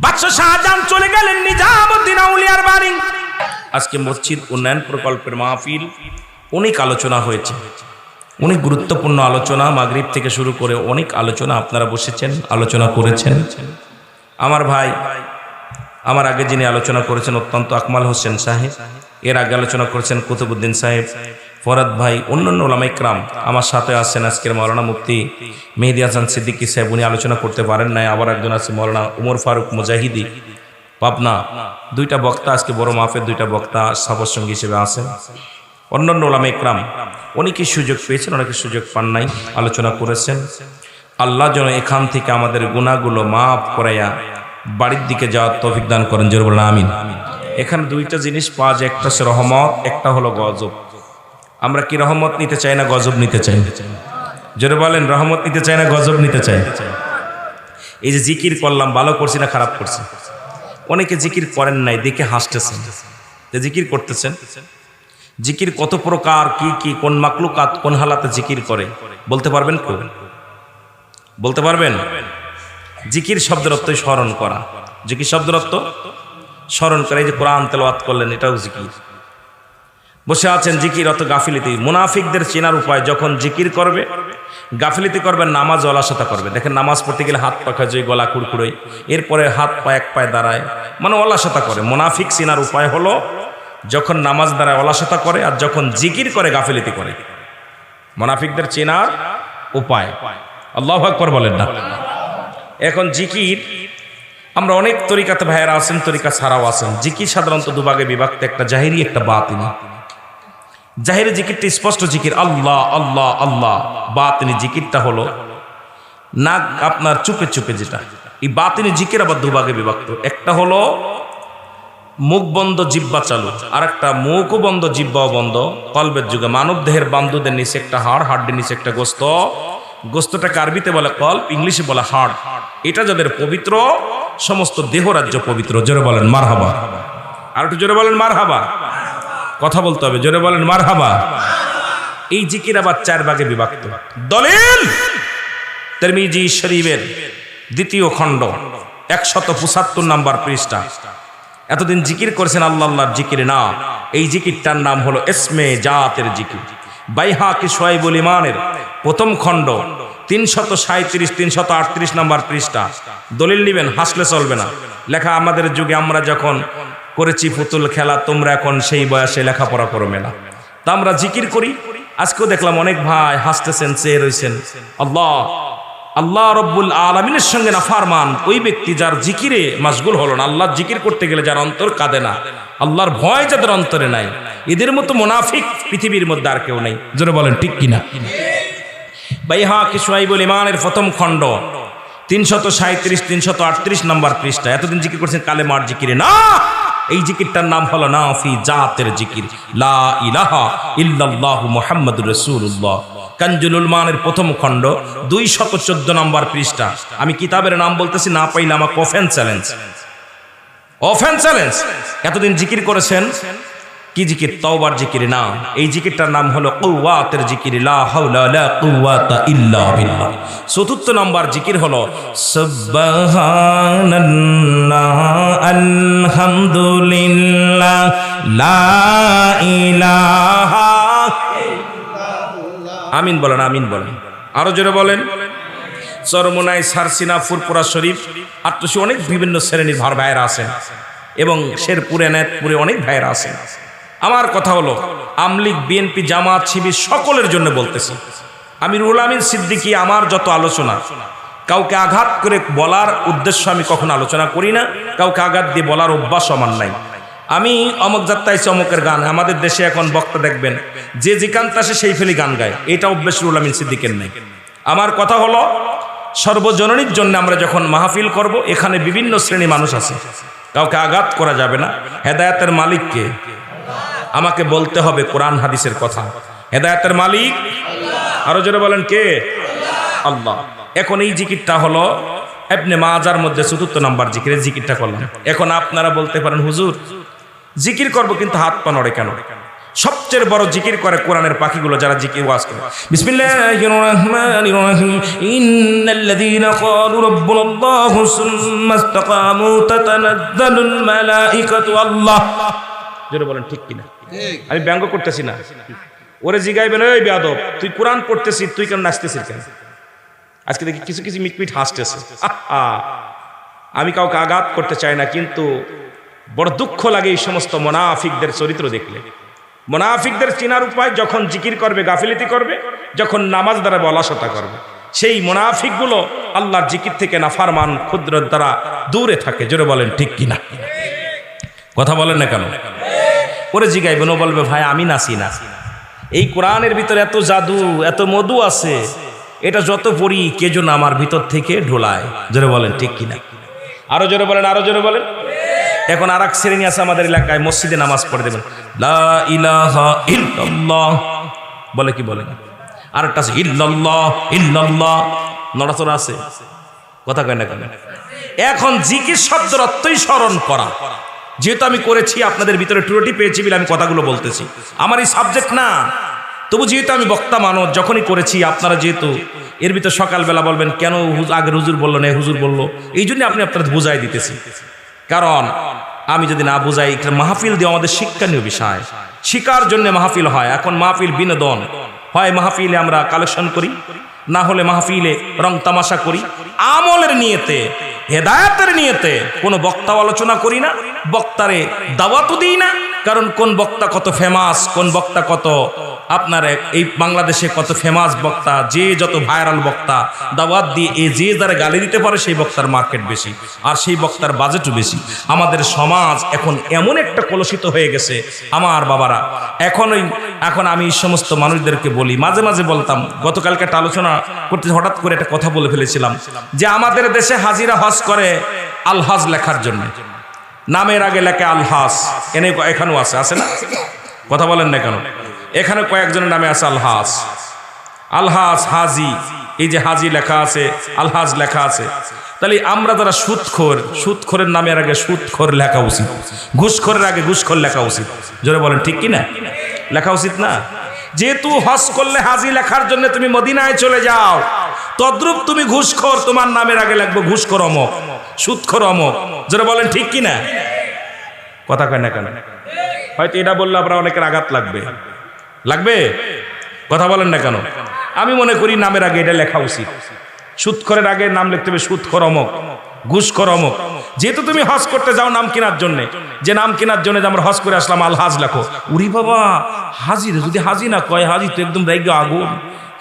বাদশা শাহজাহান চলে গেলেন নিজামউদ্দিন আউলিয়ার বাড়ি। আজকে মসজিদ উন্নয়ন প্রকল্পের মাহফিল, অনেক আলোচনা হয়েছে, অনেক গুরুত্বপূর্ণ আলোচনা, মাগরিব থেকে শুরু করে অনেক আলোচনা আপনারা বসেছেন, আলোচনা করেছেন। আমার ভাই, আমার আগে যিনি আলোচনা করেছেন অত্যন্ত আকমাল হোসেন সাহেব, এর আগে আলোচনা করেছেন কুতুবউদ্দিন সাহেব, ফরাদ ভাই, অন্যান্য ওলামায়ে কেরাম আমার সাথে আছেন। আজকের মাওলানা মুফতি মেহেদী হাসান সিদ্দিকী সাহেব, উনি আলোচনা করতে পারেন নাই। আবার একজন আছে মাওলানা উমর ফারুক মুজাহিদি, পাবনা। দুইটা বক্তা আজকে বড় মাহফিল, দুইটা বক্তা সফর সঙ্গী হিসেবে আছেন। অন্যান্য ওলামায়ে কেরাম অনেকেই সুযোগ পেয়েছেন, অনেকে সুযোগ পান নাই, আলোচনা করেছেন। আল্লাহ যেন এখান থেকে আমাদের গুনাহগুলো মাফ করাইয়া বাড়ির দিকে যাওয়ার তৌফিক দান করেন, জোরে বলেন আমিন। এখানে দুইটা জিনিস পাওয়া যায়, একটা হচ্ছে রহমত, একটা হলো গজব। আমরা কি রহমত নিতে চাই না গজব নিতে চাই? জোরে বলেন, রহমত নিতে চাই না গজব নিতে চাই? এই যে জিকির করলাম, ভালো করছি না খারাপ করছি? অনেকে জিকির করেন নাই, দেখে হাসতেছেন, যে জিকির করতেছেন। জিকির কত প্রকার, কি কি, কোন মাকলুকাত কোন হালাতে জিকির করে বলতে পারবেন? বলতে পারবেন? জিকির শব্দের অর্থ স্মরণ করা। জিকির শব্দের অর্থ স্মরণ করা। এই যে কোরআন তেলাওয়াত করলেন, এটাও জিকির। বসে আছেন, জিকির অত গাফিলিতি। মুনাফিকদের চেনার উপায়, যখন জিকির করবে গাফিলিতি করবে, নামাজ অলসতা করবে। দেখেন নামাজ পড়তে গেলে হাত পা খায়, গলা কুড়কুড়োয়, এরপরে হাত পা এক পায়ে দাঁড়ায়, মানে অলসতা করে। মুনাফিক চেনার উপায় হলো যখন নামাজ দাঁড়ায় অলসতা করে, আর যখন জিকির করে গাফিলিতি করে। মুনাফিকদের চেনার উপায়। আল্লাহু আকবার বলেন না? এখন জিকির আমরা অনেক তরিকাতে ভাইয়েরা আছেন, তরিকা ছাড়াও আছেন। জিকির সাধারণত দুভাগে বিভক্ত, একটা জাহিরি, একটা বাতিনি। জাহিরি জিকিরটা স্পষ্ট জিকির, আল্লাহ আল্লাহ আল্লাহ। বাতিনি জিকিরটা হলো না আপনার চুপে চুপে যেটা। এই বাতিনি জিকির আবার দুভাগে বিভক্ত, একটা হলো মুখ বন্ধ জিহ্বা চালু, আর একটা মুখও বন্ধ জিহ্বাও বন্ধ। কলবের যুগে মানব দেহের বান্ধুদের নিচে একটা হাড়, হাড়ের নিচে একটা গোস্ত, গোস্তটাকে আরবিতে বলে কল্ব, ইংলিশে বলে হার্ট। এটা যাদের পবিত্র, সমস্ত দেহ রাজ্য পবিত্র। জোরে বলেন মারহাবা। আর একটু জোরে বলেন মারহাবা। কথা বলতে হবে, জোরে বলেন মারহাবা। এই জিকির আবার চার ভাগে বিভক্ত। দলিল তিরমিজি শরীফের 2য় খণ্ড 175 নম্বর পৃষ্ঠা। এতদিন জিকির করেছেন আল্লাহ আল্লাহর জিকির না, এই জিকিরটার নাম হলো ইসমে জাতের জিকির। বাইহাকি শুআইবুল ঈমানের প্রথম খণ্ড 337 338 নম্বর পৃষ্ঠা। দলিল নেবেন, হাসলে চলবে না। লেখা, আমাদের যুগে আমরা যখন করেছি পুতুল খেলা, তোমরা এখন সেই বয়সে লেখাপড়া করবে না। তা আমরা জিকির করি। আজকেও দেখলাম অনেক ভাই হাসতেছেন, চেয়ে রয়েছেন। আল্লাহ রব্বুল আলামিনের সঙ্গে নাফরমান ওই ব্যক্তি যার জিকিরে মাশগুল হলো না। আল্লাহর জিকির করতে গেলে যার অন্তর কাঁদে না, আল্লাহর ভয় যাদের অন্তরে নাই, এদের মতো মুনাফিক পৃথিবীর মধ্যে আর কেউ নেই। জোরে বলেন ঠিক কিনা? বাইহাকি শুআইবুল ঈমানের প্রথম খণ্ড 337 338 নম্বর পৃষ্ঠা। এতদিন জিকির করছেন কালেমার জিকিরে না, এই জিকিরটার নাম হলো নাফি জাতের জিকির, লা ইলাহা ইল্লাল্লাহু মুহাম্মাদুর রাসূলুল্লাহ। কানজুল উলমানের প্রথম খণ্ড 214 নম্বর পৃষ্ঠা। আমি কিতাবের নাম বলতেছি, না পাইলে আমাকে ওপেন চ্যালেঞ্জ। এতদিন জিকির করেছেন কি জিকির? তওবার জিকির না, এই জিকিরটার নাম হলো কুওয়াতের জিকির, লা হাওলা ওয়ালা কুওয়াতা ইল্লা বিল্লাহ। চতুর্থ নম্বর জিকির হলো সুবহানাল্লাহ আলহামদুলিল্লাহ লা ইলাহা ইল্লাল্লাহ। আমিন বলেন, আমিন বলেন, আরো জোরে বলেন। চরমোনাই, সারসিনা, ফুরপুরা শরীফ, আট্টসি অনেক বিভিন্ন শ্রেণীর ভাইয়েরা আছেন এবং শেরপুরে, নেতপুরে অনেক ভাইয়েরা আছেন। আমার কথা হলো, আমলিগ, বিএনপি, জামাত, শিবির সকলের জন্য বলতেছি, আমি রুহুল আমিন সিদ্দিকী আমার যত আলোচনা, কাউকে আঘাত করে বলার উদ্দেশ্য আমি কখনো আলোচনা করি না, কাউকে আঘাত দিয়ে বলার অভ্যাস আমার নাই। আমি অমুক যাত্রায় অমুকের গান, আমাদের দেশে এখন বক্তা দেখবেন যে যেখানতে আসে সেই ফেলি গান গায়, এটা অভ্যাস রুহুল আমিন সিদ্দিকের নেই। আমার কথা হলো, সর্বজননীর জন্য আমরা যখন মাহফিল করব, এখানে বিভিন্ন শ্রেণী মানুষ আছে, কাউকে আঘাত করা যাবে না। হেদায়েতের মালিককে আমাকে বলতে হবে কোরআন হাদিসের কথা। হেদায়েতের মালিক আরো জোরে বলেন কে? আল্লাহ। এখন এই জিকিরটা হলো ইবনে মাজার মধ্যে ৪৪ নম্বর জিকিরের জিকিরটা করলাম। এখন আপনারা বলতে পারেন, হুজুর জিকির করব কিন্তু হাত পা নড়ে কেন? সবচেয়ে বড় জিকির করে কোরআনের পাখিগুলো, যারা জিকির ওয়াজ করে। বিসমিল্লাহির রহমানির রহিম, ইন্নাল্লাযীনা ক্বালু রাব্বুনাল্লাহু সুম্মা ইসতাকামু তাতানাজ্জালুল মালাঈকাতু আল্লাহ। জোরে বলেন ঠিক কিনা? আমি ব্যঙ্গ করতেছি না। ওরে জিগাইবেন, ওই বেয়াদব, তুই কোরআন পড়তেছিস, তুই কেন নাচতেছিস কেন? আজকে দেখি কিছু কিছু মিটমিট হাসতেছে। আমি কাউকে আঘাত করতে চাই না, কিন্তু বড় দুঃখ লাগে এই সমস্ত মুনাফিকদের চরিত্র দেখলে। মুনাফিকদের চিনার উপায়, যখন জিকির করবে গাফিলতি করবে, যখন নামাজ দ্বারা অলসতা করবে, সেই মুনাফিকগুলো আল্লাহর জিকির থেকে নাফরমান ক্ষুদ্র দ্বারা দূরে থাকে। জোরে বলেন ঠিক কিনা? কথা বলেন না কেন? ওরে জিগাইবেন, ও বলবে, ভাই আমি নাচি না, এই কোরআনের ভিতরে এত জাদু, এত মধু আছে, এটা যত পড়ি কে যেন আমার ভিতর থেকে ঢোলায়। জোরে বলেন ঠিক কিনা? আরো জোরে বলেন, আরো জোরে বলেন। এখন আর এক শ্রেণী আছে আমাদের এলাকায়, মসজিদে নামাজ পড়ে দেবেন, লা ইলাহা ইল্লাল্লাহ বলে, কি বলে? আর একটা আছে ইল্লাল্লাহ ইল্লাল্লাহ, নড়াচড়া আছে, কথা কয় না কেন? এখন জিকির শব্দের অর্থই স্মরণ করা। যেহেতু আমি করেছি, আপনাদের ভিতরে ত্রুটি পেয়েছি বলে আমি কথাগুলো বলতেছি, আমার এই সাবজেক্ট না। তবু যেহেতু আমি বক্তা মানব, যখনই করেছি, আপনারা যেহেতু এর ভিতর সকালবেলা বলবেন কেন আগের হুজুর বললো না, হুজুর বললো, এই জন্য আপনি আপনাদের বুঝাই দিতেছি। কারণ আমি যদি না বুঝাই, মাহফিল দিয়ে আমাদের শিক্ষণীয় বিষয়, শিকার জন্য মাহফিল হয়। এখন মাহফিল বিনোদন হয়, মাহফিলে আমরা কালেকশন করি, না হলে মাহফিলে রং তামাশা করি। আমলের নিয়তে, হেদায়েতের নিয়তে কোনো বক্তা আলোচনা করি না, বক্তারে দাওয়াতও দিই না। কারণ কোন বক্তা কত ফেমাস, কোন বক্তা কত আপনার এই বাংলাদেশে কত ফেমাস বক্তা, যে যত ভাইরাল বক্তা, দাওয়াত দিয়ে যে যারা গালি দিতে পারে সেই বক্তার মার্কেট বেশি, আর সেই বক্তার বাজেটও বেশি। আমাদের সমাজ এখন এমন একটা কলুষিত হয়ে গেছে আমার বাবারা। এখন আমি এই সমস্ত মানুষদেরকে বলি, মাঝে মাঝে বলতাম, গতকালকে একটা আলোচনা করতে হঠাৎ করে একটা কথা বলে ফেলেছিলাম, যে আমাদের দেশে হাজিরা হজ করে আলহাজ লেখার জন্য, নামের আগে লেখে আলহাজ, এখানেও আছে না? কথা বলেন না কেন? এখানে কয়েকজনের নামে আছে আলহাজ, আলহাজ, হাজি, এই যে হাজি লেখা আছে, আলহাজ লেখা আছে। তাহলে আমরা যারা সুদখোরের নামের আগে সুদখোর লেখা উচিত, ঘুষখোরের আগে ঘুষখোর লেখা উচিত। জোরে বলেন ঠিক কিনা? লেখা উচিত না? যেহেতু হজ করলে হাজি লেখার জন্য তুমি মদিনায় চলে যাও, তদ্রূপ তুমি ঘুষখোর, তোমার নামের আগে লাগবে ঘুষখোর অমক, সুদখোর অমক। যারা বলেন ঠিক কিনা? কথা কয় না কেন? হয়তো এটা বললে আপনার অনেকের আঘাত লাগবে, লাগবে? কথা বলেন না কেন? আমি মনে করি নামের আগে এটা লেখা উচিত। সুদখোরের আগে নাম লিখতে হবে সুদখোর অমক, ঘুষখোর অমক। যেহেতু তুমি হজ করতে যাও নাম কেনার জন্য, যে নাম কেনার জন্য আমরা হজ করে আসলাম আল হাজ লেখো। উরি বাবা, হাজিরে যদি হাজি না কয়, হাজি তো একদম রাইগা আগুন।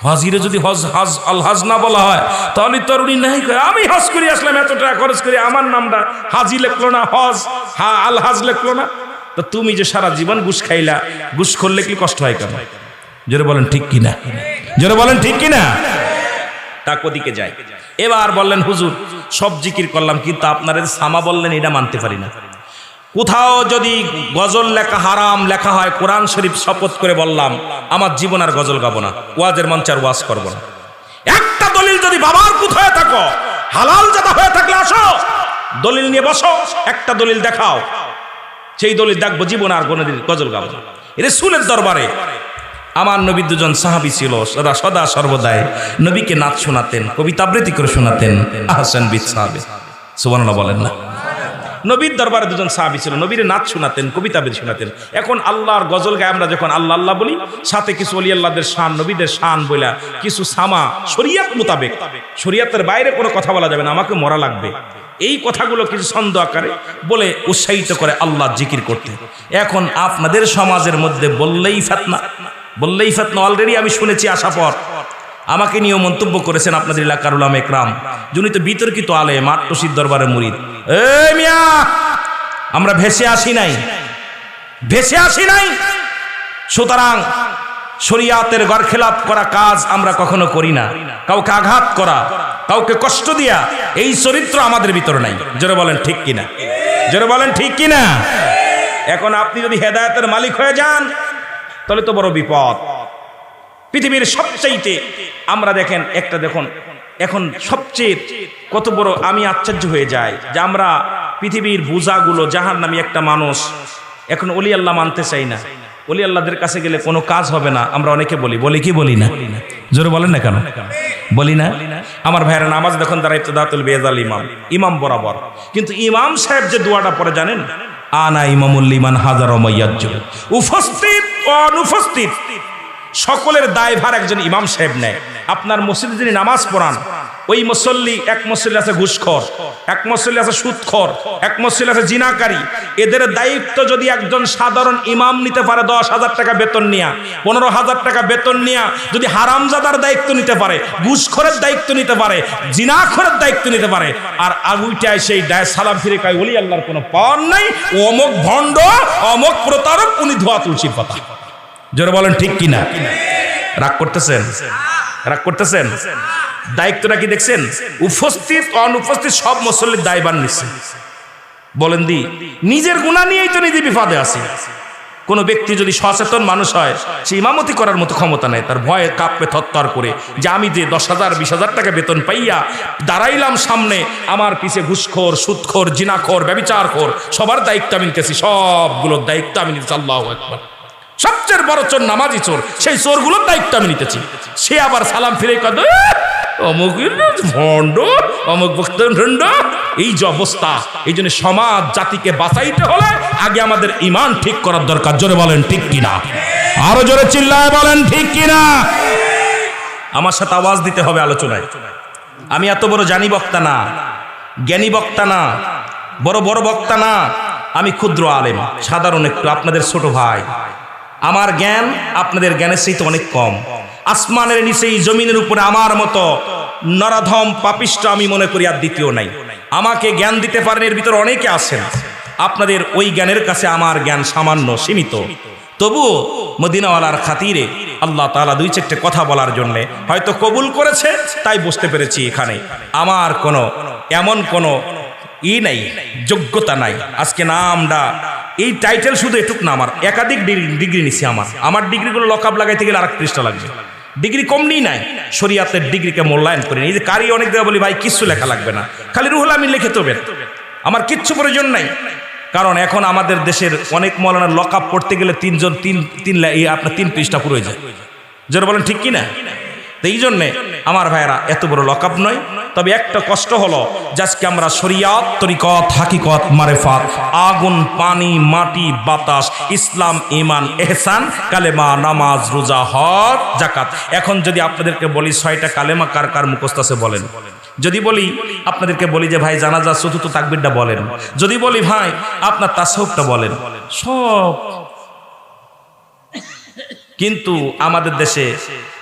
হাজিরে যদি হজ হাজ আল হাজ না বলা হয় তাহলে তোর উনি নাই কয় আমি হজ করে আসলাম এত টাকা খরচ করে, আমার নামটা হাজি লেখলো না, হজ আল হাজ লেখলো না। তো তুমি যে সারা জীবন ঘুষ খাইলা, ঘুষ করলে কি কষ্ট হয় কেন? জোরে বলেন ঠিক কিনা? জোরে বলেন ঠিক কিনা? তা কদিকে যায়। এবার বললেন হুজুর সব জিকির করলাম, কিন্তু আপনারা সামা বললেন এটা মানতে পারি না। কোথাও যদি গজল লেখা হারাম লেখা হয়, কোরআন শরীফ শপথ করে বললাম আমার জীবন আর গজল গাবো না, ওয়াজের মঞ্চে আর ওয়াজ করবো না। একটা দলিল যদি বাবার পুত হয়ে থাকো, হালাল জাদা হয়ে থাকলে আসো, দলিল নিয়ে বসো, একটা দলিল দেখাও, সেই দলিল দেখবো, জীবন আর কোনোদিন গজল গাবো না। রাসূলের দরবারে আমার নবী দুজন সাহাবী ছিল, সদা সর্বদাই নবীকে নাচ শোনাতেন, কবিতা আবৃত্তি করে শোনাতেন। আহসান বিত সাহাবী, সুবহানাল্লাহ বলেন না? নবীর দরবারে দুজন সাহাবী ছিল, নবীরে নাচ শোনাতেন, কবিতা আবৃত্তি শোনাতেন। এখন আল্লাহর গজল গায়ে আমরা যখন আল্লাহ আল্লাহ বলি, সাথে কিছু ওলি আল্লাহদের শান, নবীদের শান বইলা কিছু সামা শরীয়ত মোতাবেক, শরীয়তের বাইরে কোনো কথা বলা যাবে না, আমাকে মরা লাগবে, এই কথাগুলো কিছু ছন্দ আকারে বলে উৎসাহিত করে আল্লাহ জিকির করতে। এখন আপনাদের সমাজের মধ্যে বললেই ফিতনা, বললেই ফিতনা। অলরেডি আমি শুনেছি আসার পর আমাকে নিয়েও মন্তব্য করেছেন আপনাদের এলাকার উলামা একরাম, যিনি তো বিতর্কিত আলেম, আট্টসির দরবারের মুরিদ। এই মিয়া, আমরা ভেসে আসি নাই, ভেসে আসি নাই। সুতরাং শরিয়াতের গরখেলাপ করা কাজ আমরা কখনো করি না। কাউকে আঘাত করা, কাউকে কষ্ট দিয়া, এই চরিত্র আমাদের ভিতরে নাই। জোরে বলেন ঠিক কিনা? জোরে বলেন ঠিক কিনা? এখন আপনি যদি হেদায়েতের মালিক হয়ে যান তাহলে তো বড় বিপদ। পৃথিবীর সবচাইতে আমরা দেখেন একটা, দেখুন এখন সবচেয়ে কত বড়, আমি আশ্চর্য হয়ে যাই যে আমরা পৃথিবীর বোঝাগুলো, জাহান্নামী একটা মানুষ এখন ওলি আল্লাহ মানতে চাই না। ওলি আল্লাহদের কাছে গেলে কোনো কাজ হবে না, আমরা অনেকে বলি, বলি কি বলি না? জোরে বলেন না কেন? বলি না? আমার ভাইয়েরা নামাজ দেখুন তারা ইবতিদাতুল বেজাল ইমাম, ইমাম বরাবর, কিন্তু ইমাম সাহেব যে দোয়াটা পড়ে জানেন? আনা ইমামুল লিমান হাজার মাইয়াজ্জু, উপস্থিত অনুপস্থিত সকলের দায়ভার একজন ইমাম সাহেব নেয়। আপনার মসজিদে যিনি নামাজ পড়ান, ওই মুসল্লি, এক মুসল্লি আছে ঘুষখোর, এক মুসল্লি আছে সুদখোর, এক মুসল্লি আছে জিনাকারী। এদের দায়িত্ব যদি একজন সাধারণ ইমাম নিতে পারে 10,000 টাকা বেতন নিয়া, 15,000 টাকা বেতন নিয়া, যদি হারামজাদার দায়িত্ব নিতে পারে, ঘুষখোরের দায়িত্ব নিতে পারে, জিনাখোরের দায়িত্ব নিতে পারে, আর আগুইটায় সেই দায় সালাম ফিরে কয় ওলি আল্লাহর কোনো পাওয়ার নাই, অমুক ভণ্ড, অমুক প্রতারক, উনি ধোয়া তুলসীর পাতা। জোরে বলেন ঠিক কিনা? রাগ করতেছেন? রাগ করতেছেন? দায়িত্বটা কি দেখছেন? উপস্থিত অনুপস্থিত সব মুসল্লির দায়ভার নিচ্ছে। বলেন দি, নিজের গুনাহ নিয়েই তো নিজে বিপদে আছে। কোনো ব্যক্তি যদি সচেতন মানুষ হয়, সে ইমামতি করার মতো ক্ষমতা নেই, তার ভয়ে কাঁপবে থরথর করে, যে আমি যে 10,000 20,000 টাকা বেতন পাইয়া দাঁড়াইলাম সামনে, আমার পিছে ঘুষখোর, সুদখোর, জিনাখোর, ব্যভিচারখোর, সবার দায়িত্ব আমি নিতেছি, সবগুলোর দায়িত্ব আমি নিতেছি। আল্লাহু আকবার। সবচেয়ে বড় চোর নামাজি চোর, সেই চোরগুলোর দায়িত্ব আমি নিতেছি। সে আবার সালাম ফিরে কদ অমুক ভণ্ড, অমুক ভণ্ড, এই যে অবস্থা। এই জন্য সমাজ জাতিকে বাঁচাইতে হলে আগে আমাদের ঈমান ঠিক করার দরকার। জোরে বলেন ঠিক কিনা? আরো জোরে চিল্লায় বলেন ঠিক কিনা? আমার সাথে আওয়াজ দিতে হবে আলোচনায়। আমি এত বড় জানি বক্তা না, জ্ঞানী বক্তা না, বড় বড় বক্তা না, আমি ক্ষুদ্র আলেম, সাধারণ একটু আপনাদের ছোট ভাই। আমার জ্ঞান আপনাদের জ্ঞানের চাইতে অনেক কম। আসমানের নিচে, জমিনের উপরে আমার মতো নরাধম পাপিষ্ট আমি মনে করি আর দ্বিতীয় নাই। আমাকে জ্ঞান দিতে পারেন এর ভিতরে অনেকে আছেন, আপনাদের ওই জ্ঞানের কাছে আমার জ্ঞান সামান্য সীমিত। তবুও মদিনাওয়ালার খাতিরে আল্লাহ তাআলা 2-4টে কথা বলার জন্যে হয়তো কবুল করেছে, তাই বুঝতে পেরেছি এখানে আমার কোনো এমন কোনো নাই, যোগ্যতা নাই। আজকে নামটা, এই টাইটেল শুধু এটুক না, আমার একাধিক ডিগ্রি নিছি। আমার ডিগ্রিগুলো লকআপ লাগাইতে গেলে আরেক পৃষ্ঠা লাগবে। ডিগ্রি কম নেই নাই, শরীয়তের ডিগ্রিকে মূল্যায়ন করি। এই যে কারি অনেক জায়গায় বলি ভাই কিচ্ছু লেখা লাগবে না, খালি রুহুল আমিন লিখে তবেন, আমার কিচ্ছু প্রয়োজন নাই। কারণ এখন আমাদের দেশের অনেক মৌলানার লকআপ পড়তে গেলে আপনার 3 পৃষ্ঠা পুরো যায়। যারা বলেন ঠিক কিনা? তো এই জন্যে আমার ভাইয়েরা এত বড় লকআপ নয়, তবে একটা কষ্ট হলো যে আজকে আমরা শরিয়াত, তরিকত, হাকিকত, মারেফাত, আগুন, পানি, মাটি, বাতাস, ইসলাম, ঈমান, ইহসান, কালেমা, নামাজ, রোজা, হজ, যাকাত। এখন যদি আপনাদেরকে বলি 6টা কালেমা কার কার মুখস্থ আছে বলেন। যদি বলি আপনাদেরকে বলি যে ভাই জানাজা চতুর্থ তাকবীরটা বলেন, যদি বলি ভাই আপনার তাসাউফটা বলেন, সব। কিন্তু আমাদের দেশে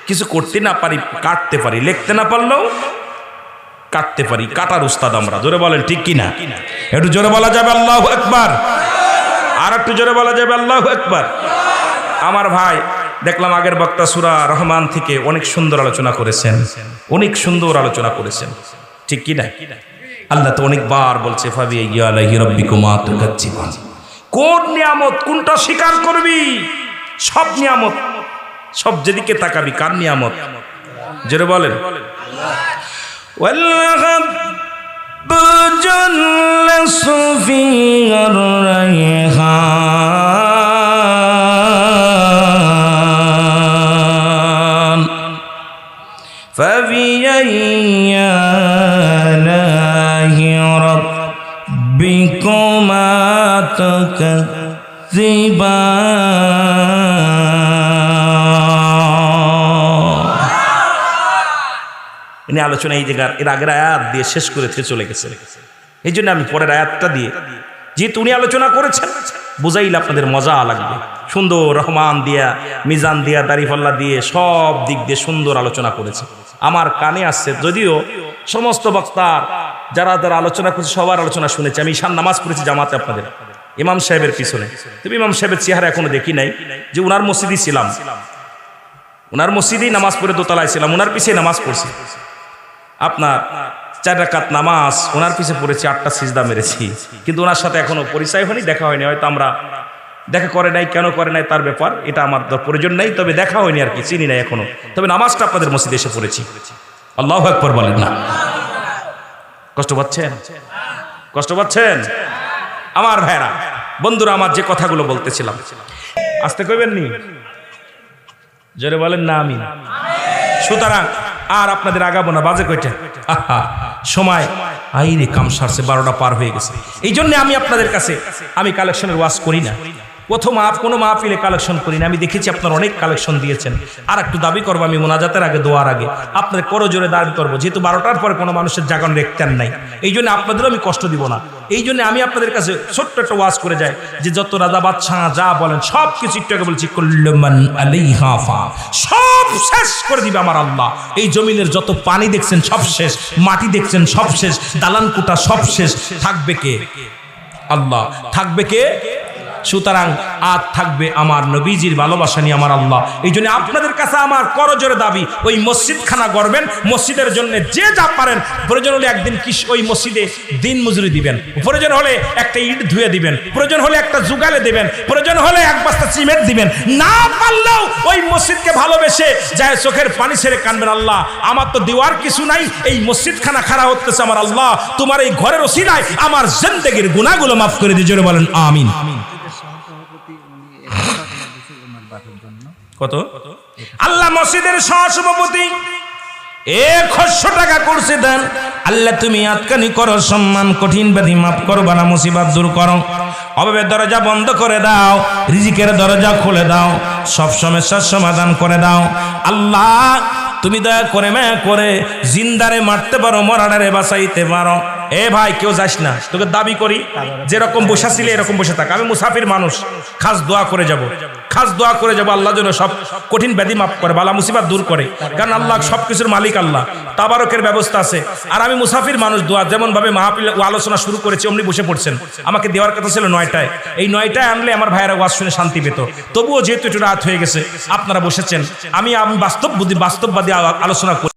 কিছু করতে না পারি, কাটতে পারি, লিখতে না পারলেও কাটতে পারি। কাটার উস্তাদ আমরা। জোরে বলেন ঠিক কিনা? একটু জোরে বলা যাবে আল্লাহু আকবার, আর একটু জোরে বলা যাবে আল্লাহু আকবার। আমার ভাই দেখলাম আগের বক্তা সূরা রহমান থেকে অনেক সুন্দর আলোচনা করেছেন, অনেক সুন্দর আলোচনা করেছেন, ঠিক কিনা? আল্লাহ তো অনেকবার বলছে ফাবিআইয়ি আলাইহি রাব্বিকুমা তুকাজ্জিবান। কোন নিয়ামত, কোনটা স্বীকার করবি? সব নিয়ামত, সব যেদিকে তাকাবি কার নিয়ামত? জোরে বলেন। فَبِأَيِّ آلَاءِ رَبِّكُمَا تُكَذِّبَانِ। আলোচনা এই জায়গার এর আগের আয়াত দিয়ে শেষ করে চলে গেছে। এই জন্য আমি পরের আয়াতটা দিয়ে, যেহেতু উনি আলোচনা করেছেন, বুঝাইলে আপনাদের মজা লাগবে। সুন্দর রহমান দিয়া, মিজান দিয়া, দাড়িপাল্লা দিয়ে, সব দিক দিয়ে সুন্দর আলোচনা করেছে। আমার কানে আসছে, যদিও সমস্ত বক্তার যারা যারা আলোচনা করছে সবার আলোচনা শুনেছি। আমি ঈশান নামাজ পড়েছি জামাতে আপনাদের ইমাম সাহেবের পিছনে। তবে ইমাম সাহেবের চেহারা এখনো দেখি নাই, যে উনার মসজিদই ছিলাম, উনার মসজিদেই নামাজ পড়ে দোতলায় ছিলাম, উনার পিছিয়ে নামাজ পড়ছি। আপনার 4 রাকাত নামাজ ওনার পিছে পড়েছি, 8টা সিজদা মেরেছি। কিন্তু ওনার সাথে এখনো পরিচয় হয়নি, দেখা হয়নি। হয়তো আমরা দেখা করে নাই, কেন করে নাই তার ব্যাপার, এটা আমার প্রয়োজন নাই। তবে দেখা হয়নি আর কি, চিনি নাই এখনো। তবে নামাজটা আপনাদের মসজিদে এসে পড়েছি। আল্লাহু আকবার বলেন না। কষ্ট পাচ্ছেন? কষ্ট পাচ্ছেন আমার ভাইরা, বন্ধুরা আমার? যে কথাগুলো বলতেছিলাম, আস্তে কইবেন নি, জোরে বলেন না আমিন। সুতরাং আর আপনাদের আগাবো না। বাজে কয়টা? সময় আইরে কাম সারছে, 12টা পার হয়ে গেছে। এই জন্য আমি আপনাদের কাছে আমি কালেকশনের ওয়াজ করি না। প্রথম কোনো মাহফিলে কালেকশন করি না। আমি দেখেছি আপনারা অনেক কালেকশন দিয়েছেন। আর একটু দাবি করবো আমি মোনাজাতের আগে, দোয়ার আগে আপনাদের করো জোরে দাবি করবো, যেহেতু 12টার পরে কোনো মানুষের জাগান রেখতেন নাই। এই জন্য আপনাদেরও আমি কষ্ট দিব না। এই জন্য আমি আপনাদের কাছে ছোট্ট একটা ওয়াজ করে যাই, যে যত রাজা বাদশাহ যা বলেন সব কিছু একটু আগে বলছি, কুল্লু মান আলাইহা ফান, সব শেষ করে দিবে আমার আল্লাহ। এই জমিনের যত পানি দেখছেন সব শেষ, মাটি দেখছেন সব শেষ, দালান কোটা সব শেষ। থাকবে কে? আল্লাহ। থাকবে কে? সুতরাং আর থাকবে আমার নবীজির ভালোবাসা নিয়ে আমার আল্লাহ। এই জন্য আপনাদের কাছে আমার করজোরে দাবি, ওই মসজিদখানা গড়বেন, মসজিদের জন্য যে যা পারেন, প্রয়োজন হলে একদিন ওই মসজিদে দিন মজুরি দিবেন, প্রয়োজন হলে একটা ইট ধুয়ে দিবেন, প্রয়োজন হলে একটা জুগালে দিবেন, প্রয়োজন হলে 1 বস্তা সিমেন্ট দিবেন। না পারলেও ওই মসজিদকে ভালোবেসে যায় চোখের পানি ছেড়ে কানবেন, আল্লাহ আমার তো দেওয়ার কিছু নাই, এই মসজিদখানা খাড়া হতেছে আমার আল্লাহ, তোমার এই ঘরের ওসিলায় আমার জিন্দেগির গুনাহগুলো মাফ করে দিয়ে জোরে বলেন আমিন। কত? আল্লাহ মসজিদের সহসভাপতি 100 টাকা করছে দেন। আল্লাহ তুমি আতকানি করো, সম্মান কঠিন ব্যাধি মাফ করো, বানা মুসিবত দূর করো, অভাবের দরজা বন্ধ করে দাও, রিজিকের দরজা খুলে দাও, সব সমস্যার সমাধান করে দাও। আল্লাহ তুমি দয়া করে মায়া করে জিন্দারে মারতে পারো, মরাডারে বাঁচাইতে পারো। এ ভাই কেউ যাস না, তোকে দাবি করি যেরকম বসা ছিলে এরকম বসে থাক। আমি মুসাফির মানুষ, খাস দোয়া করে যাব, খাস দোয়া করে যাব আল্লাহ যেন সব কঠিন ব্যাধি মাফ করে, বালা মুসিবত দূর করে। কারণ আল্লাহ সব কিছুর মালিক, আল্লাহ তাবারকের ব্যবস্থা আছে। আর আমি মুসাফির মানুষ, দোয়া যেমন ভাবে মাহফিল আলোচনা শুরু করেছি অমনি বসে পড়ছেন। আমাকে দেওয়ার কথা ছিল 9টায়, এই 9টায় আনলে আমার ভাইয়েরা ওয়াজ শুনে শান্তি পেত। তবুও যেহেতু একটু রাত হয়ে গেছে, আপনারা বসেছেন, আমি বাস্তববাদী আলোচনা করি।